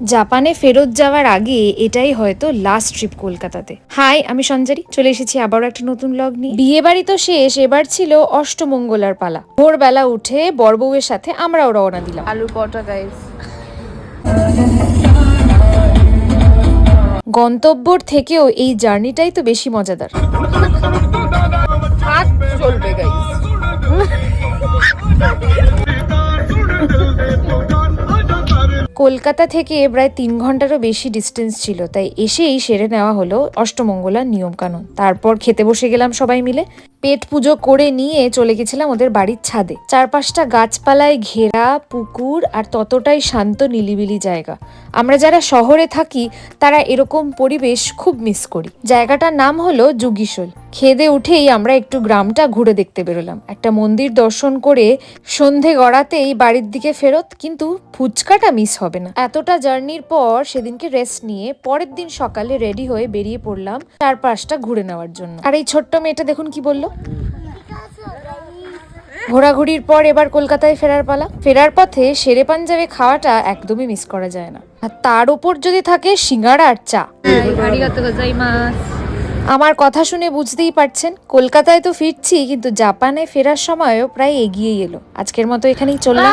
জাপানে ফেরত যাওয়ার আগে এটাই হয়তো লাস্ট ট্রিপ কলকাতাতে। হাই, আমি সঞ্জারি, চলে এসেছি আবারও একটা নতুন ব্লগ নিয়ে। বিয়ে বাড়ি তো শেষ, এবার ছিল অষ্টমঙ্গলার পালা। ভোরবেলা উঠে বরবউয়ের সাথে আমরাও রওনা দিলাম। আলু পরোটা গাইস। গন্তব্যর থেকেও এই জার্নিটাই তো বেশি মজাদার। হাত চলবে গাইস। কলকাতা থেকে প্রায় 3 ঘন্টারও বেশি ডিস্টেন্স ছিল, তাই এসেই সেরে নেওয়া হলো অষ্টমঙ্গলার নিয়মকানুন। তারপর খেতে বসে গেলাম সবাই মিলে। পেট পুজো করে নিয়ে চলে গেছিলাম ওদের বাড়ির ছাদে। চারপাশটা গাছপালায় ঘেরা, পুকুর আর ততটাই শান্ত নিলিবিলি জায়গা। আমরা যারা শহরে থাকি তারা এরকম পরিবেশ খুব মিস করি। জায়গাটার নাম হলো যুগীশোল। খেদে উঠেই আমরা একটু গ্রামটা ঘুরে দেখতে বেরোলাম। একটা মন্দির দর্শন করে সন্ধে গড়াতেই বাড়ির দিকে ফেরত, কিন্তু ফুচকাটা মিস হবে না। এতটা জার্নির পর সেদিনকে রেস্ট নিয়ে পরের দিন সকালে রেডি হয়ে বেরিয়ে পড়লাম চারপাশটা ঘুরে নেওয়ার জন্য। আর এই ছোট্ট মেয়েটা দেখুন কি বললো। ঘোরাঘুরির পর এবার কলকাতায় ফেরার পালা। ফেরার পথে শেরে পাঞ্জাবে খাওয়াটা একদমই মিস করা যায় না, আর তার উপর যদি থাকে সিঙ্গাড়া আর চা। আমার কথা শুনে বুঝতেই পারছেন, কলকাতায় তো ফিরছি, কিন্তু জাপানে ফেরার সময়ও প্রায় এগিয়েই এলো। আজকের মতো এখানেই চললাম।